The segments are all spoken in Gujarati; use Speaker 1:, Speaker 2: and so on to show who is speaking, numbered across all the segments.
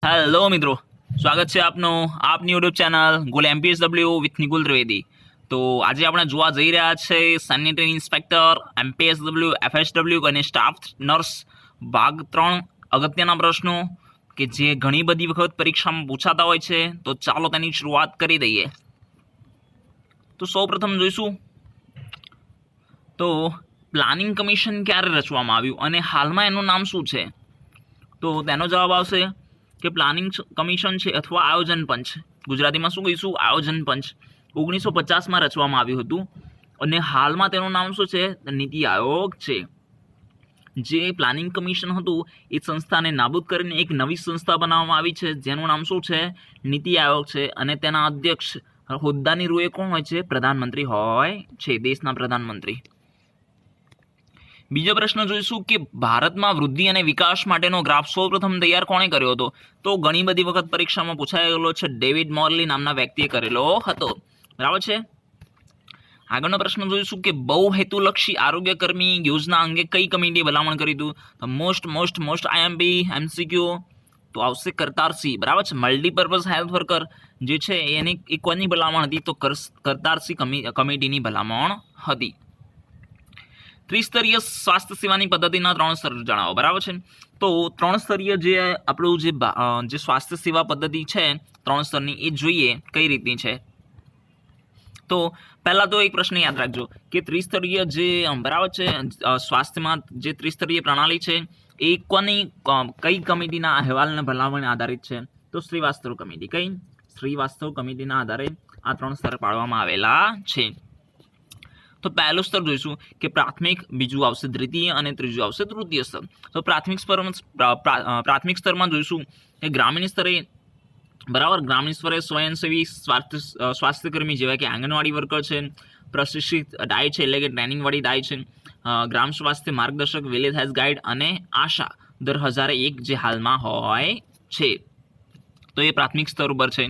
Speaker 1: હેલો મિત્રો, સ્વાગત છે આપનું આપની YouTube channel Gul MPSW with Nikul Trivedi. તો આજે આપણે જોવા જઈ રહ્યા છે સેનિટરી ઇન્સ્પેક્ટર, એમપીએસડબલ્યુ, એફએસડબલ્યુ અને સ્ટાફ નર્સ ભાગ 3 અગત્યના પ્રશ્નો કે જે ઘણી બધી વખત પરીક્ષામાં પૂછાતા હોય છે। તો ચાલો તેની શરૂઆત કરી દઈએ। તો સૌપ્રથમ જોઈશું તો પ્લાનિંગ કમિશન ક્યારે રચવામાં આવ્યું અને હાલમાં એનું નામ શું છે? તો તેનો જવાબ આવશે કે પ્લાનિંગ કમિશન છે અથવા આયોજન પંચ, ગુજરાતીમાં શું કહીશું? આયોજન પંચ 1950માં રચવામાં આવ્યું હતું અને હાલમાં તેનું નામ શું છે? નીતિ આયોગ છે। જે પ્લાનિંગ કમિશન હતું એ સંસ્થાને નાબૂદ કરીને એક નવી સંસ્થા બનાવવામાં આવી છે જેનું નામ શું છે? નીતિ આયોગ છે। અને તેના અધ્યક્ષ હોદ્દાની રૂએ કોણ હોય છે? પ્રધાનમંત્રી હોય છે, દેશના પ્રધાનમંત્રી। બીજો પ્રશ્ન જોઈશું કે ભારતમાં વૃદ્ધિ અને વિકાસ માટેનો ગ્રાફ સૌપ્રથમ તૈયાર કોણે કર્યો હતો? તો ઘણી બધી વખત પરીક્ષામાં પૂછાયેલો છે, ડેવિડ મોરલી નામના વ્યક્તિએ કરેલો હતો, બરાબર છે। આગળનો પ્રશ્ન જોઈશું કે બહુહેતુલક્ષી આરોગ્ય કર્મી યોજના અંગે કઈ કમિટીએ ભલામણ કરી હતું? તો મોસ્ટ આઈએમપી એમસીક્યુ તો આવશે કરતારસી, બરાબર છે। મલ્ટીપર્પઝ હેલ્થ વર્કર જે છે એની કોની ભલામણ હતી? તો કરતારસી કમિટીની ભલામણ હતી। ત્રિસ્તરીય સ્વાસ્થ્ય સેવાની પદ્ધતિના 3 સ્તર જણાવો, બરાબર છે। તો 3 સ્તરીય જે આપણું જે સ્વાસ્થ્ય સેવા પદ્ધતિ છે 3 સ્તરની એ જોઈએ કઈ રીતની છે। તો પહેલા તો એક પ્રશ્ન યાદ રાખજો કે ત્રિસ્તરીય જે બરાબર છે સ્વાસ્થ્યમાં જે ત્રિસ્તરીય પ્રણાલી છે એ કઈ કમિટીના અહેવાલને ભલામણ આધારિત છે? તો શ્રીવાસ્તવ કમિટી। કઈ? શ્રીવાસ્તવ કમિટીના આધારે આ 3 સ્તર પાડવામાં આવેલા છે। તો પહેલું સ્તર જોઈશું કે પ્રાથમિક, બીજું આવશે દ્વિતીય અને ત્રીજું આવશે તૃતીય સ્તર। તો પ્રાથમિક સ્તરમાં જોઈશું કે ગ્રામીણ સ્તરે, બરાબર, ગ્રામીણ સ્તરે સ્વયંસેવી સ્વાસ્થ્યકર્મી જેવા કે આંગણવાડી વર્કર છે, પ્રશિક્ષિત ડાય છે એટલે કે ટ્રેનિંગવાળી ડાય છે, ગ્રામ સ્વાસ્થ્ય માર્ગદર્શક, વિલેજ હેલ્થ ગાઈડ અને આશા દર 1001 જે હાલમાં હોય છે। તો એ પ્રાથમિક સ્તર ઉપર છે।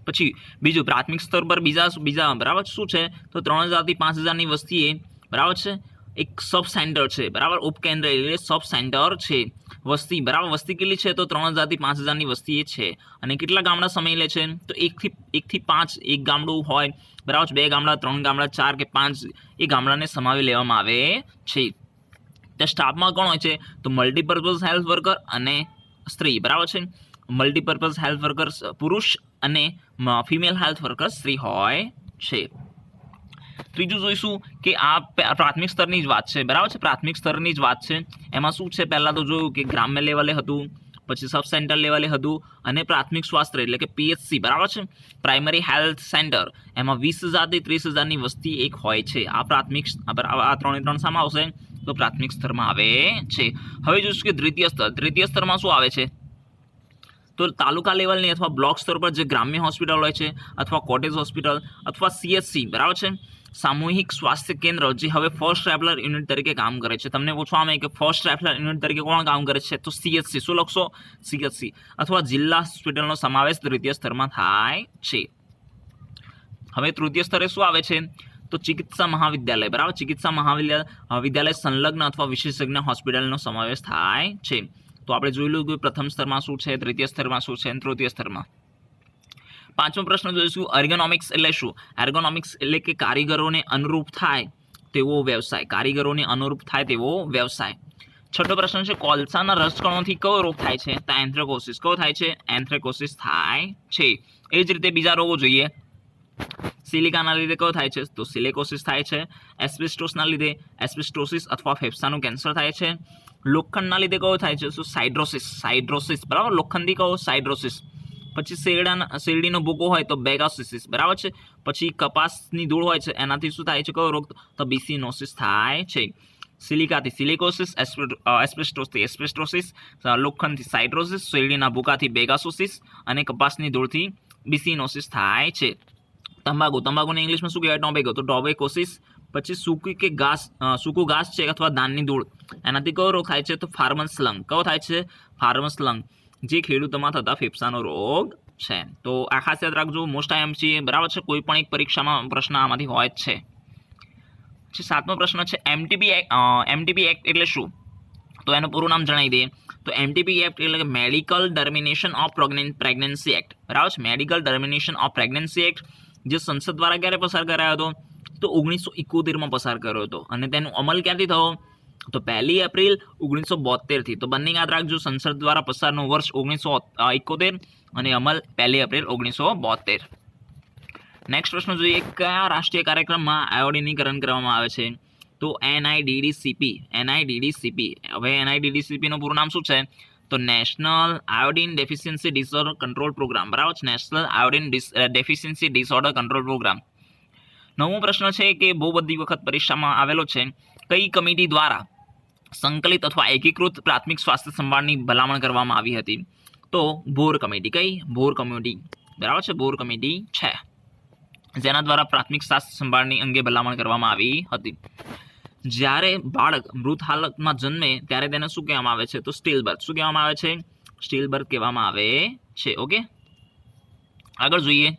Speaker 1: પછી બીજું પ્રાથમિક સ્તર પર બીજા બરાબર શું છે? તો 3000 થી 5000ની વસ્તીએ, બરાબર છે, એક સબ સેન્ટર છે, બરાબર, ઉપકેન્દ્ર એટલે સબ સેન્ટર છે। વસ્તી, બરાબર, વસ્તી કેટલી છે? તો 3000 થી 5000ની વસ્તી એ છે। અને કેટલા ગામડા સમય લે છે? તો 1 થી 5 એક ગામડું હોય, બરાબર, 2 ગામડા, 3 ગામડા, 4 કે 5 એ ગામડાને સમાવી લેવામાં આવે છે। ત્યાં સ્ટાફમાં કોણ હોય છે? તો મલ્ટીપર્પઝ હેલ્થ વર્કર અને સ્ત્રી, બરાબર છે। મલ્ટીપર્પઝ હેલ્થ વર્કર પુરુષ અને ફિમેલ હેલ્થ વર્કર સ્ત્રી હોય છે। ત્રીજું જોઈશું કે આ પ્રાથમિક સ્તરની જ વાત છે, બરાબર છે, પ્રાથમિક સ્તરની જ વાત છે। એમાં શું છે? પહેલા તો જોયું કે ગ્રામ્ય લેવલે હતું, પછી સબ સેન્ટર લેવલે હતું અને પ્રાથમિક સ્વાસ્થ્ય એટલે કે પીએચસી, બરાબર છે, પ્રાઇમરી હેલ્થ સેન્ટર, એમાં 20000 થી 30000ની વસ્તી એક હોય છે। આ પ્રાથમિક, આ 3 શામાં આવશે? તો પ્રાથમિક સ્તરમાં આવે છે। હવે જોઈશું કે દ્વિતીય સ્તરમાં શું આવે છે? તો તાલુકા લેવલની અથવા બ્લોક સ્તર પર જે ગ્રામ્ય હોસ્પિટલ હોય છે અથવા કોટેજ હોસ્પિટલ અથવા સીએચસી, બરાબર છે, સામૂહિક સ્વાસ્થ્ય કેન્દ્ર જે હવે ફર્સ્ટ રેફરલ યુનિટ તરીકે કામ કરે છે। તમને પૂછવામાં આવે કે ફર્સ્ટ રેફરલ યુનિટ તરીકે કોણ કામ કરે છે? તો સીએચસી। શું લખશો? સીએચસી અથવા જિલ્લા હોસ્પિટલનો સમાવેશ દ્વિતીય સ્તરમાં થાય છે। હવે તૃતીય સ્તરે શું આવે છે? તો ચિકિત્સા મહાવિદ્યાલય, બરાબર, ચિકિત્સા મહાવિદ્યાલય સંલગ્ન અથવા વિશેષજ્ઞ હોસ્પિટલનો સમાવેશ થાય છે। તો આપણે જોઈ લઉં કે પ્રથમ સ્તરમાં શું છે, દ્વિતીય સ્તરમાં શું છે, તૃતીય સ્તરમાં। પાંચમો પ્રશ્ન જોઈશું, એર્ગોનોમિક્સ એટલે શું? એર્ગોનોમિક્સ એટલે કે કારીગરોને અનુરૂપ થાય તેવો વ્યવસાય, કારીગરોને અનુરૂપ થાય તેવો વ્યવસાય। છઠ્ઠો પ્રશ્ન છે, કોલસાના રસકણોથી કયો રોગ થાય છે? તો એન્થ્રેકોસિસ। કયો થાય છે? એન્થ્રેકોસિસ થાય છે। એ જ રીતે બીજા રોગો જોઈએ, સિલિકાના લીધે કયો થાય છે? તો સિલિકોસિસ થાય છે। એસ્બેસ્ટોસના લીધે એસ્બેસ્ટોસિસ અથવા ફેફસાનું કેન્સર થાય છે। લોખંડના લીધે કયો થાય છે? તો સાઇડ્રોસિસ, બરાબર, લોખંડી કયો? સાઇડ્રોસિસ। પછી શેરડીનો ભૂકો હોય તો બેગાસિસ, બરાબર છે। પછી કપાસની ધૂળ હોય છે એનાથી શું થાય છે? કયો રોગ? તો બીસીનોસિસ થાય છે। સિલિકાથી સિલિકોસિસ, એસ્બેસ્ટોસથી એસ્બેસ્ટોસિસ, લોખંડથી સાઇડ્રોસિસ, શેરડીના ભૂકાથી બેગાસોસિસ અને કપાસની ધૂળથી બીસીનોસિસ થાય છે। તંબાકુને ઇંગ્લિશમાં શું કહેવાય? ટોબેકો, તો ટોબેકોસિસ। પછી સૂકું ઘાસ છે અથવા ધાનની ધૂળ, એનાથી કયો રોગ થાય છે? તો ફાર્મસ લંગ। કયો થાય છે? ફાર્મસ લંગ, જે ખેડૂતોમાં થતા ફેફસાનો રોગ છે। તો આ ખાસ યાદ રાખજો, મોસ્ટ આઈએમપી, બરાબર છે, કોઈ પણ એક પરીક્ષામાં પ્રશ્ન આમાંથી હોય જ છે। સાતમો પ્રશ્ન છે, એમટીબી એક્ટ એટલે શું? તો એનું પૂરું નામ જણાવી દઈએ તો MTP એક્ટ એટલે કે medical termination of pregnancy act, બરાબર છે. Medical termination of pregnancy act જે સંસદ દ્વારા ક્યારે પસાર કરાયો હતો તો 1971 પસાર કર્યો હતો અને તેનો અમલ ક્યાંથી થયો તો 1 એપ્રિલ 1972 થી. તો બંને યાદ રાખજો, સંસદ દ્વારા પસારનો વર્ષ 1971 અને અમલ 1 એપ્રિલ 1972. નેક્સ્ટ પ્રશ્ન જોઈએ, કયા રાષ્ટ્રીય કાર્યક્રમમાં આયોડિનીકરણ કરવામાં આવે છે તો NIDDCP. હવે NIDDCP નું પૂરું નામ શું છે તો national iodine deficiency disorder control programme, બરાબર છે. National iodine deficiency disorder control programme. 9મો પ્રશ્ન છે કે બહુ બધી વખત પરીક્ષામાં આવેલો છે, કઈ કમિટી દ્વારા સંકલિત અથવા એકીકૃત પ્રાથમિક સ્વાસ્થ્ય સંભાળની ભલામણ કરવામાં આવી હતી તો બોર કમિટી. કઈ બોર કમિટી, બરાબર છે, બોર કમિટી છે જેના દ્વારા પ્રાથમિક સ્વાસ્થ્ય સંભાળની અંગે ભલામણ કરવામાં આવી હતી. જ્યારે બાળક મૃત હાલતમાં જન્મે ત્યારે તેને શું કહેવામાં આવે છે તો સ્ટીલ બર્થ. શું કહેવામાં આવે છે? સ્ટીલ બર્થ કહેવામાં આવે છે. ઓકે, આગળ જોઈએ,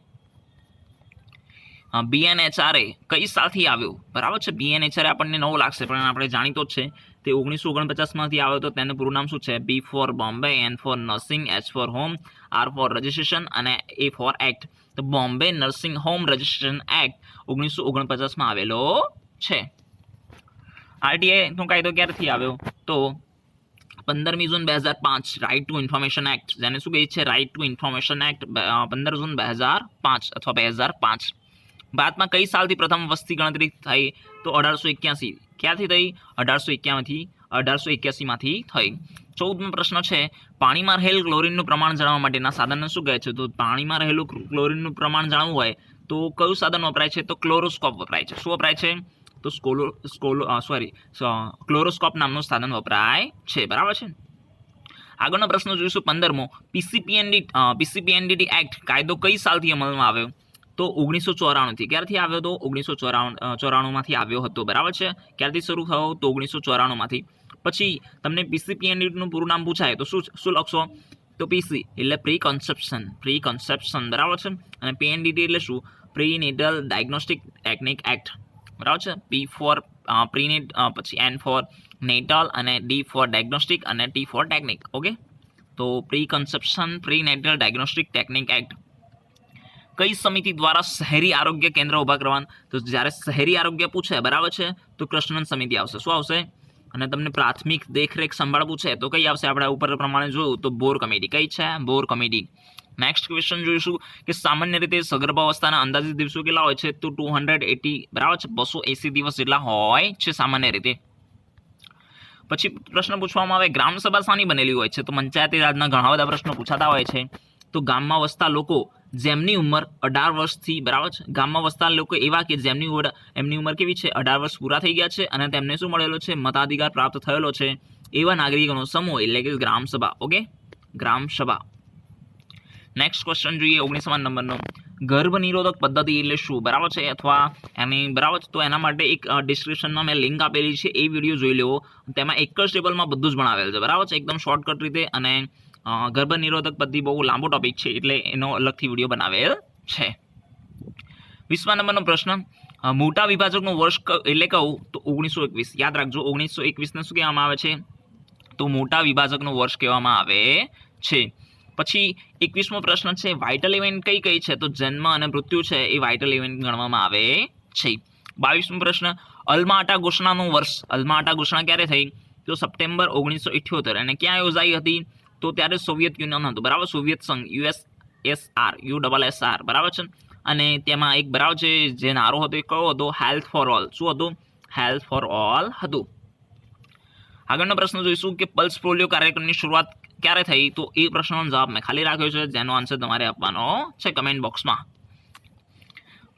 Speaker 1: BNHRA કઈ સાલથી આવ્યો, બરાબર છે. BNHRA આપણને નવો લાગશે પણ આપણે જાણીતો જ છે, તે 1949માંથી આવ્યો તો તેનું પૂરું નામ શું છે? B for Bombay, N for nursing, H for home, R for registration અને A ફોર એક્ટ. તો Bombay nursing home registration act 1949માં આવેલો છે. RTI નો કાયદો ક્યારથી આવ્યો તો 15મી June 2005, right to information act, જેને શું કહે છે? Right to information act 15 June 2005 અથવા 2005. ભારતમાં કઈ સાલથી પ્રથમ વસ્તી ગણતરી થઈ તો 1881. ક્યાંથી થઈ? 1881માંથી થઈ. 14મો પ્રશ્ન છે, પાણીમાં રહેલ ક્લોરીનનું પ્રમાણ જાણવા માટેના સાધનને શું કહે છે તો પાણીમાં રહેલું ક્લોરીનનું પ્રમાણ જાણવું હોય તો કયું સાધન વપરાય છે તો ક્લોરોસ્કોપ વપરાય છે. શું વપરાય છે તો ક્લોરોસ્કોપ નામનું સાધન વપરાય છે, બરાબર છે. આગળનો પ્રશ્ન જોઈશું 15મો, PCPNDT એક્ટ કાયદો કઈ સાલથી અમલમાં આવ્યો તો 1994થી. ક્યારથી આવ્યો તો 1994માંથી આવ્યો હતો, બરાબર છે. ક્યારથી શરૂ થયો તો 1994માંથી. પછી તમને PCPNDT નું પૂરું નામ પૂછાય તો શું લખશો તો PC એટલે પ્રી કન્સેપ્શન, બરાબર છે. અને PNDT એટલે શું? પ્રીનેટલ ડાયગ્નોસ્ટિક ટેકનિક એક્ટ, બરાબર છે. P ફોર પ્રીનેટ, પછી N ફોર નેટલ અને D ફોર ડાયગ્નોસ્ટિક અને T ફોર ટેકનિક. ઓકે, તો pre conception prenatal diagnostic technique act. કઈ સમિતિ દ્વારા શહેરી આરોગ્ય કેન્દ્ર ઉભા કરવાનું તો જ્યારે શહેરી આરોગ્ય પૂછે, બરાબર છે, તો કૃષ્ણન સમિતિ આવશે. શું આવશે? અને તમને પ્રાથમિક દેખરેખ સંભાળ પૂછે તો કઈ આવશે? આપણે ઉપર પ્રમાણે જોયું તો બોર કમિટી. કઈ છે? બોર કમિટી. નેક્સ્ટ ક્વેશ્ચન જોઈશું કે સામાન્ય રીતે સગર્ભાવસ્થાના અંદાજિત દિવસો કેટલા હોય છે તો 280, બરાબર છે, 280 દિવસ જેટલા હોય છે સામાન્ય રીતે. પછી પ્રશ્ન પૂછવામાં આવે ગ્રામસભા શાની બનેલી હોય છે તો પંચાયતી રાજના ઘણા બધા પ્રશ્નો પૂછાતા હોય છે. તો ગામમાં વસતા લોકો જેમની ઉંમર 18 વર્ષથી, બરાબર છે, ગામમાં વસતા લોકો એવા કે એમની ઉંમર કેવી છે 18 વર્ષ પૂરા થઈ ગયા છે અને તેમને શું મળેલો છે? મતાધિકાર પ્રાપ્ત થયેલો છે એવા નાગરિકોનો સમૂહ એટલે કે ગ્રામસભા. ઓકે, ગ્રામસભા. નેક્સ્ટ ક્વેશ્ચન જોઈએ 19 નંબરનો, ગર્ભ નિરોધક પદ્ધતિ એટલે શું, બરાબર છે, અથવા એની, બરાબર છે. તો એના માટે એક ડિસ્ક્રિપ્શનમાં મેં લિંક આપેલી છે, એ વિડીયો જોઈ લેવો. તેમાં એક જ ટેબલમાં બધું જ ભણાવેલ છે, બરાબર છે, એકદમ શોર્ટકટ રીતે. અને ગર્ભ નિરોધક પદ્ધતિ બહુ લાંબો ટોપિક છે એટલે એનો અલગથી વિડીયો બનાવેલ છે. 20મા નંબરનો પ્રશ્ન, મોટા વિભાજકનું વર્ષ એટલે કહું તો 1921. યાદ રાખજો, 1921ને શું કહેવામાં આવે છે તો મોટા વિભાજકનું વર્ષ કહેવામાં આવે છે. પછી 21મો પ્રશ્ન છે, વાઇટલ ઇવેન્ટ કઈ કઈ છે તો જન્મ અને મૃત્યુ છે એ વાઇટલ ઇવેન્ટ ગણવામાં આવે છે. 22મો પ્રશ્ન, અલ્મા આટા ઘોષણાનું વર્ષ. અલ્મા આટા ઘોષણા ક્યારે થઈ તો સપ્ટેમ્બર 1978. અને ક્યાં યોજાઈ હતી તો ત્યારે સોવિયત યુનિયન હતું, બરાબર, સોવિયત સંઘ, USSR, બરાબર છે. અને તેમાં એક, બરાબર છે, જે નારો હતો એ કયો હતો? Health for all. શું હતું? હેલ્થ ફોર ઓલ હતું. આગળનો પ્રશ્ન જોઈશું કે પલ્સ પોલિયો કાર્યક્રમની શરૂઆત ક્યારે થઈ તો એ પ્રશ્નનો જવાબ મેં ખાલી રાખ્યો છે, જેનો આન્સર તમારે આપવાનો છે કમેન્ટ બોક્સમાં.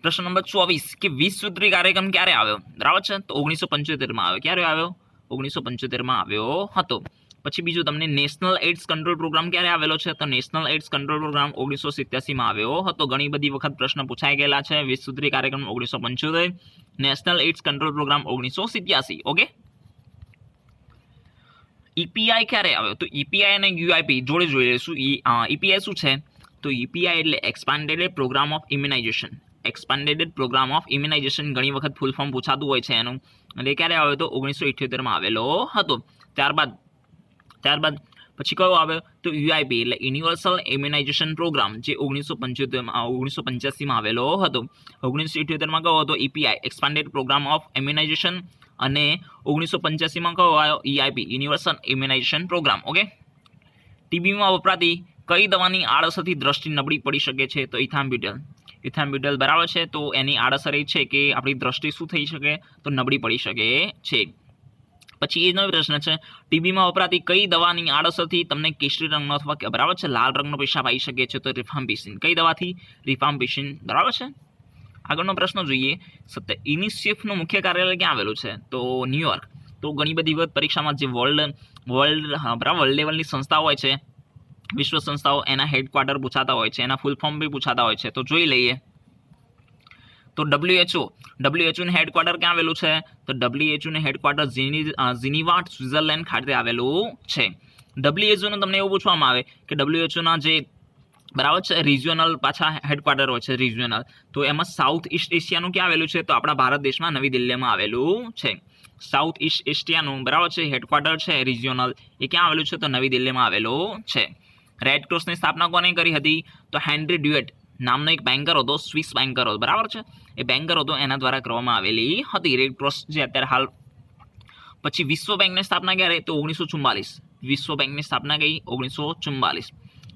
Speaker 1: પ્રશ્ન નંબર 24 કે વિશ્વત્રી કાર્યક્રમ ક્યારે આવ્યો, બરાબર છે, તો 1975માં આવ્યો. ક્યારે આવ્યો? 1975માં આવ્યો હતો. પછી બીજું તમને નેશનલ એઇડ્સ કંટ્રોલ પ્રોગ્રામ ક્યારે આવેલો છે તો નેશનલ એઇડ્સ કંટ્રોલ પ્રોગ્રામ 1987માં આવ્યો હતો. ઘણી બધી વખત પ્રશ્ન પૂછાઈ ગયેલા છે. વિશ્વત્રી કાર્યક્રમ 1975, national AIDS control programme 1987. Okay, EPI ક્યારે આવ્યો તો EPI અને UIP જોડે જોઈ લઈશું. EPI શું છે તો EPI એટલે expanded programme of immunisation. Expanded programme of immunisation ઘણી વખત ફૂલ ફોર્મ પૂછાતું હોય છે એનું. અને ક્યારે આવ્યો તો 1978માં આવેલો હતો. ત્યારબાદ ત્યારબાદ પછી કયો આવ્યો તો યુઆઈપી એટલે યુનિવર્સલ ઇમ્યુનાઇઝેશન પ્રોગ્રામ, જે 1985માં આવેલો હતો. 1978માં કયો હતો EPI expanded programme of immunization, અને 1985માં કયો આવ્યો EIP universal immunization programme. Okay. ટીબીમાં વપરાતી કઈ દવાની આડઅસરથી દ્રષ્ટિ નબળી પડી શકે છે તો ઇથામ્બ્યુટલ બરાબર છે. તો એની આડઅસર એ છે કે આપણી દ્રષ્ટિ શું થઈ શકે તો નબળી પડી શકે છે. પછી એનો પ્રશ્ન છે ટીબીમાં વપરાતી કઈ દવાની આડઅસરથી તમને કેસરી રંગનો અથવા બરાબર છે લાલ રંગનો પેશાબ આવી શકે છે તો રિફામ્પિસિન. કઈ દવાથી રિફામ્પિસિન બરાબર છે. આગળનો પ્રશ્ન જોઈએ. યુનિસેફનું મુખ્ય કાર્યાલય ક્યાં આવેલું છે તો ન્યુયોર્ક. તો ઘણી બધી વખત પરીક્ષામાં જે વર્લ્ડ લેવલની સંસ્થાઓ હોય છે, વિશ્વ સંસ્થાઓ, એના હેડક્વાર્ટર પૂછાતા હોય છે, એના ફૂલ ફોર્મ બી પૂછાતા હોય છે. તો જોઈ લઈએ. તો WHO હેડક્વાર્ટર ક્યાં આવેલું છે તો WHO નું હેડક્વાર્ટર જીનીવા સ્વિટ્ઝરલેન્ડ ખાતે આવેલું છે. WHO નું તમને એવું પૂછવામાં આવે કે WHO ના જે બરાબર છે રિજિયોનલ પાછા હેડક્વાર્ટર હોય છે રિજિયોનલ, તો એમાં સાઉથ ઈસ્ટ એશિયાનું ક્યાં આવેલું છે તો આપણા ભારત દેશમાં નવી દિલ્હીમાં આવેલું છે. સાઉથ ઈસ્ટ એશિયાનું બરાબર છે હેડક્વાર્ટર છે રિજિયોનલ, એ ક્યાં આવેલું છે તો નવી દિલ્હીમાં આવેલું છે. રેડ ક્રોસની સ્થાપના કોને કરી હતી તો હેનરી ડ્યુએટ નામનો એક બેન્કર હતો, સ્વિસ બેન્કર હતો બરાબર છે. એ બેન્કર હતો એના દ્વારા કરવામાં આવેલી હતી રેડ ક્રોસ જે અત્યારે હાલ. પછી વિશ્વ બેંકની સ્થાપના ક્યારે તો 1944. વિશ્વ બેંકની સ્થાપના કઈ 1944.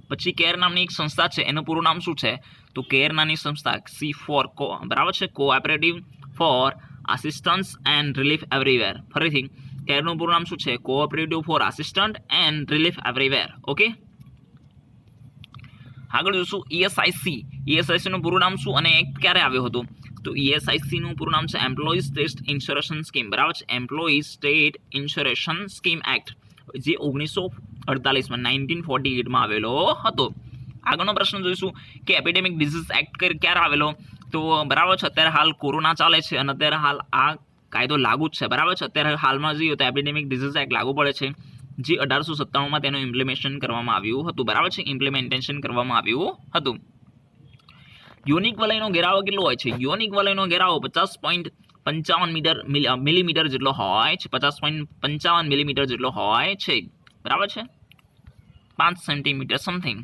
Speaker 1: પછી કેર નામની એક સંસ્થા છે, એનું પૂરું નામ શું છે તો કેર નામની સંસ્થા C4 બરાબર છે cooperative for assistance and relief everywhere. ફરીથી કેરનું પૂરું નામ શું છે cooperative for assistant and relief everywhere. Okay. આગળ જોશું ESIC નું પૂરું નામ શું અને એક્ટ ક્યારે આવ્યો હતો તો ESIC નું પૂરું નામ છે એમ્પ્લોઈઝ સ્ટેટ ઇન્સ્યોરન્સ સ્કીમ બરાબર છે. Employees state insurance scheme act જે 1948માં આવેલો હતો. આગળનો પ્રશ્ન જોઈશું કે એપિડેમિક ડિઝીઝ એક્ટ ક્યારે આવેલો તો બરાબર છે અત્યારે હાલ કોરોના ચાલે છે અને અત્યારે હાલ આ કાયદો લાગુ જ છે બરાબર છે. અત્યારે હાલમાં જોઈએ તો એપિડેમિક ડિઝીઝ એક્ટ લાગુ પડે છે, જે 1897માં તેનું ઇમ્પ્લિમેન્ટેશન કરવામાં આવ્યું હતું બરાબર છે. ઇમ્પ્લિમેન્ટેશન કરવામાં આવ્યું હતું. યોનિક વલયનો ઘેરાવો કેટલો હોય છે યોનિક વલયનો ઘેરાવો 50.55 મિલીમીટર જેટલો હોય છે. 50.55 મિલીમીટર જેટલો હોય છે બરાબર છે, 5 સેન્ટીમીટર સમથિંગ.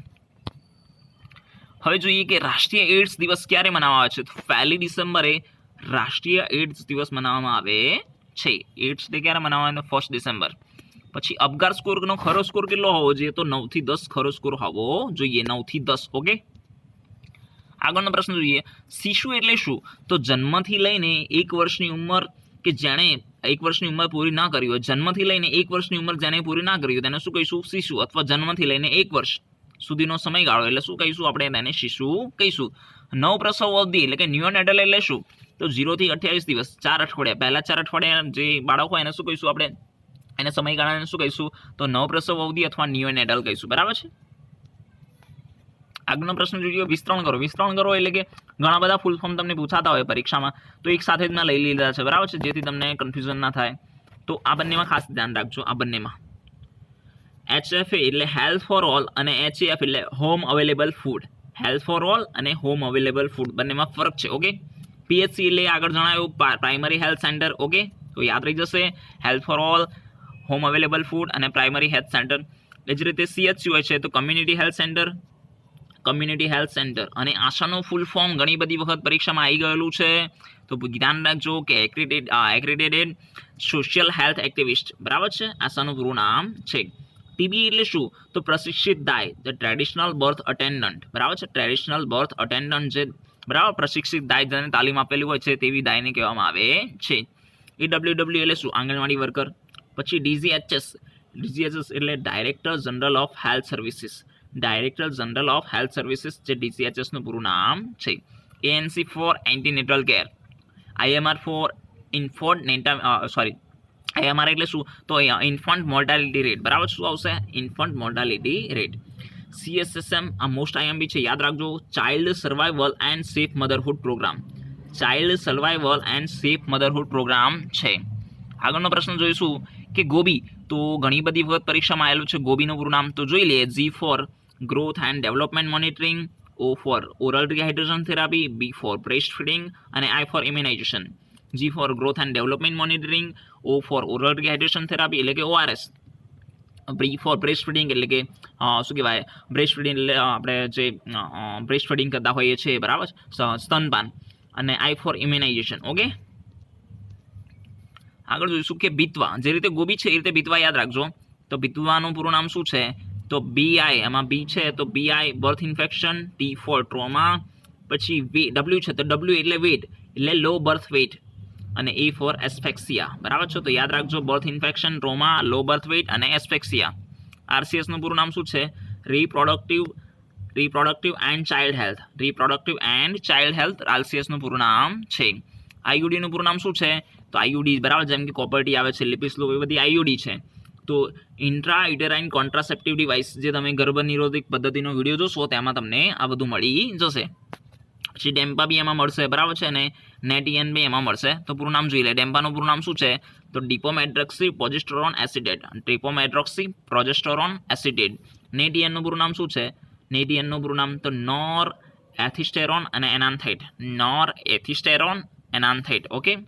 Speaker 1: હવે જોઈએ કે રાષ્ટ્રીય એડ્સ દિવસ ક્યારે મનાવવામાં આવે છે તો 1 ડિસેમ્બરે રાષ્ટ્રીય એડ્સ દિવસ મનાવવામાં આવે છે. એડ્સ ડે ક્યારે મનાવવાનો 1 ડિસેમ્બર. પછી અપગાર સ્કોરનો ખરો સ્કોર કેટલો હોવો જોઈએ તો 9 થી 10 ખરો સ્કોર હોવો જોઈએ, 9 થી 10. ઓકે. આગળનો પ્રશ્ન જોઈએ. શિશુ એટલે શું તો જન્મથી લઈને 1 વર્ષની ઉંમર કે જેણે 1 વર્ષની ઉંમર પૂરી ના કરી હોય, જન્મથી લઈને 1 વર્ષની ઉંમર જેને પૂરી ના કરી હોય તેને શું કહીશું શિશુ, અથવા જન્મથી લઈને 1 વર્ષ સુધીનો સમયગાળો એટલે શું કહીશું આપણે તેને શિશુ કહીશું. નવપ્રસવ અવધિ એટલે કે ન્યુનેટલ એટલે શું તો 0 થી 28 દિવસ 4 અઠવાડિયા, પહેલા 4 અઠવાડિયા જે બાળક હોય એને શું કહીશું આપણે એને સમયગાળાને શું કહીશું તો નવપ્રસવ અવધિ અથવા નિયોનેટલ કહીશું બરાબર છે. આગળનો પ્રશ્ન જોઈએ વિસ્તરણ કરો એટલે કે ઘણા બધા ફૂલ ફોર્મ તમને પૂછાતા હોય પરીક્ષામાં, તો એક સાથે જ મેં લઈ લીધા છે બરાબર છે જેથી તમને કન્ફ્યુઝન ના થાય. તો આ બંનેમાં ખાસ ધ્યાન રાખજો. આ બંનેમાં HFA એટલે હેલ્થ ફોર ઓલ અને HAF એટલે home available food. Health for all અને હોમ અવેલેબલ ફૂડ બંનેમાં ફરક છે. ઓકે. PHC એટલે આગળ જણાવ્યું પ્રાઇમરી હેલ્થ સેન્ટર. ઓકે. તો યાદ રહી જશે health for all, home available food અને પ્રાઇમરી હેલ્થ સેન્ટર. એ જ રીતે CHC હોય છે તો કમ્યુનિટી હેલ્થ સેન્ટર. અને આશાનું ફૂલ ફોર્મ ઘણી બધી વખત પરીક્ષામાં આવી ગયેલું છે તો ધ્યાન રાખજો કે એક્રેડિટેડ સોશિયલ હેલ્થ એક્ટિવિસ્ટ બરાબર છે આશાનું પૂરું નામ છે. ટીબી એટલે શું તો પ્રશિક્ષિત દાય ધ ટ્રેડિશનલ બર્થ અટેન્ડન્ટ બરાબર છે. ટ્રેડિશનલ બર્થ અટેન્ડન્ટ જે બરાબર પ્રશિક્ષિત દાય જેને તાલીમ આપેલી હોય છે તેવી દાયને કહેવામાં આવે છે. EWW એટલે શું આંગણવાડી વર્કર. પછી DGHS એટલે director general of health services. જે DGHS નું પૂરું નામ છે. ANC for antenatal care. IMR for IMR એટલે શું તો ઇન્ફન્ટ મોર્ટાલિટી રેટ બરાબર. શું આવશે ઇન્ફન્ટ મોર્ટાલિટી રેટ. CSSM આ મોસ્ટ IMP છે યાદ રાખજો, child survival and safe motherhood programme છે. આગળનો પ્રશ્ન જોઈશું કે ગોબી તો ઘણી બધી વખત પરીક્ષામાં આવેલું છે ગોબીનું પૂરું નામ તો જોઈ લઈએ. G for growth and development monitoring, O for oral rehydration therapy, B for breast feeding અને I for immunisation. G for growth and development monitoring, O for oral rehydration therapy એટલે કે ORS, ફોર બ્રેસ્ટ ફીડિંગ એટલે કે શું કહેવાય બ્રેસ્ટ ફીડિંગ એટલે આપણે જે બ્રેસ્ટ ફીડિંગ કરતા હોઈએ છીએ બરાબર સ્તનપાન અને આઈ ફોર ઇમ્યુનાઇઝેશન ઓકે આગળ જોઈશું કે બીતવા જે રીતે ગોબી છે એ રીતે બીતવા યાદ રાખજો તો બીતવાનું પૂરું નામ શું છે તો BI એમાં બી છે તો BI birth infection T for trauma પછી W છે તો W એટલે વેટ એટલે લો બર્થ વેટ અને A ફોર એસ્ફેક્સિયા બરાબર છે તો યાદ રાખજો birth infection trauma low birth weight અને એસ્ફેક્સિયા RCS નું પૂરું નામ શું છે reproductive and child health RCS નું પૂરું નામ છે IUD નું પૂરું નામ શું છે તો IUD બરાબર જેમ કે કોપર-ટી આવે છે લિપિસ લો એ બધી IUD છે તો ઇન્ટ્રા યુટેરાઇન કોન્ટ્રાસેપ્ટિવ ડિવાઇસ જે તમે ગર્ભ નિરોધક પદ્ધતિનો વિડીયો જોશો તેમાં તમને આ બધું મળી જશે પછી ડેમ્પા બી એમાં મળશે બરાબર છે અને નેટિયન બી એમાં મળશે તો પૂરું નામ જોઈ લે ડેમ્પાનું પૂરું નામ શું છે તો ડિપોમેડ્રોક્સી પ્રોજેસ્ટેરોન એસિટેટ નેટિયનનું પૂરું નામ શું છે નેટિયનનું પૂરું નામ તો નોર એથિસ્ટેરોન અને enanthate okay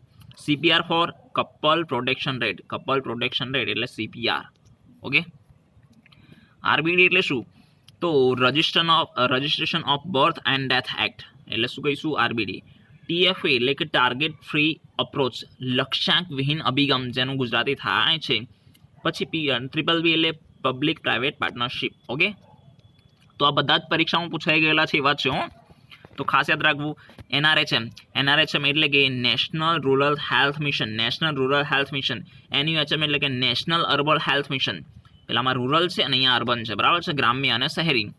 Speaker 1: CPR for couple protection rate એટલે CPR ઓકે RBD એટલે શું તો registration of birth and death act એટલે શું કહીશું RBD TFA એટલે કે ટાર્ગેટ ફ્રી અપ્રોચ લક્ષ્યાંક વિહીન અભિગમ જેનું ગુજરાતી થાય છે પછી BBB એટલે પબ્લિક પ્રાઇવેટ પાર્ટનરશિપ ઓકે તો આ બધા જ પરીક્ષામાં પૂછાઈ ગયેલા છે એવા છે તો ખાસ યાદ રાખવું NRHM એટલે કે national rural health mission NUHM એટલે કે નેશનલ અર્બન હેલ્થ મિશન પેલામાં રૂરલ છે અને અહીંયા અર્બન છે બરાબર છે ગ્રામ્ય અને શહેરી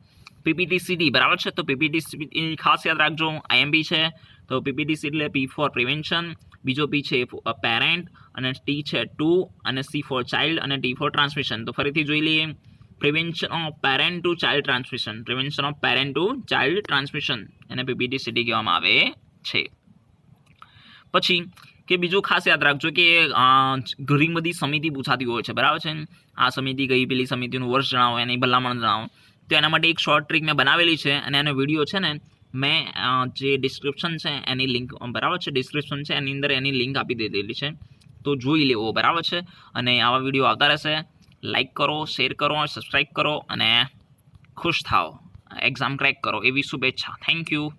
Speaker 1: PPTCD બરાબર છે તો PPTCD ખાસ યાદ રાખજો IMP છે તો PPTCD એટલે P ફોર પ્રિવેન્શન બીજો P છે પેરેન્ટ અને T છે ટુ અને C ફોર ચાઇલ્ડ અને T ફોર ટ્રાન્સમિશન તો ફરીથી જોઈ લઈએ prevention of parent two child transmission એને PPTCD કહેવામાં આવે છે પછી કે બીજું ખાસ યાદ રાખજો કે ઘણી બધી સમિતિ પૂછાતી હોય છે બરાબર છે આ સમિતિ કઈ પેલી સમિતિનું વર્ષ જણાવો એની ભલામણ જણાવો તો એના માટે એક શોર્ટ ટ્રીક મેં બનાવેલી છે અને એનો વિડીયો છે ને મેં જે ડિસ્ક્રિપ્શન છે એની લિંક બરાબર છે ડિસ્ક્રિપ્શન છે એની અંદર એની લિંક આપી દીધેલી છે તો જોઈ લેવો બરાબર છે અને આવા વિડીયો આવતા રહેશે લાઈક કરો શેર કરો સબસ્ક્રાઈબ કરો અને ખુશ થાઓ એક્ઝામ ક્રેક કરો એવી શુભેચ્છા થેન્ક યુ